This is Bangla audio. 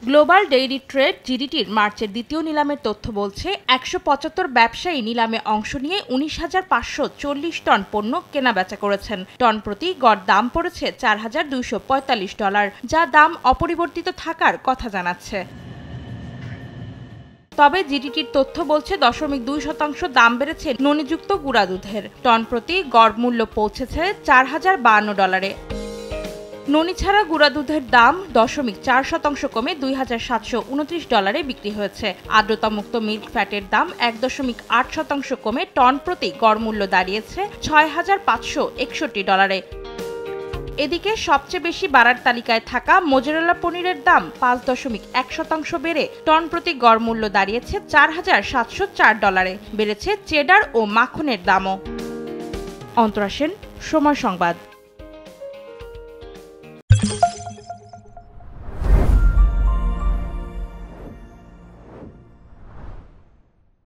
গ্লোবাল ডেইরি ট্রেড জিডিটির মার্চের দ্বিতীয় নিলামের তথ্য বলছে ১৭৫ ব্যবসায়ী নিলামে অংশ নিয়ে ১৯,৫৪০ টন পণ্য কেনাবেচা করেছেন। টন প্রতি গড় দাম পড়েছে $৪,২৪৫, যা দাম অপরিবর্তিত থাকার কথা জানাচ্ছে। তবে জিডিটির তথ্য বলছে 0.২% দাম বেড়েছে ননিযুক্ত গুঁড়া দুধের। টন প্রতি গড় মূল্য পৌঁছেছে $৪,০৫২। ননি ছাড়া গুঁড়া দুধের দাম 0.৪% কমে $২,৭২৯ বিক্রি হয়েছে। আর্দ্রতামুক্ত মিল্ক ফ্যাটের দাম 1.৮% কমে টন প্রতি গড় মূল্য দাঁড়িয়েছে $6,৫৬১। এদিকে সবচেয়ে বেশি বাড়ার তালিকায় থাকা মোজারেলা পনিরের দাম 5.1% বেড়ে টন প্রতি গড় মূল্য দাঁড়িয়েছে $4,৭০৪। বেড়েছে চেডার ও মাখনের দামও। অন্তরা সেন, সময় সংবাদ।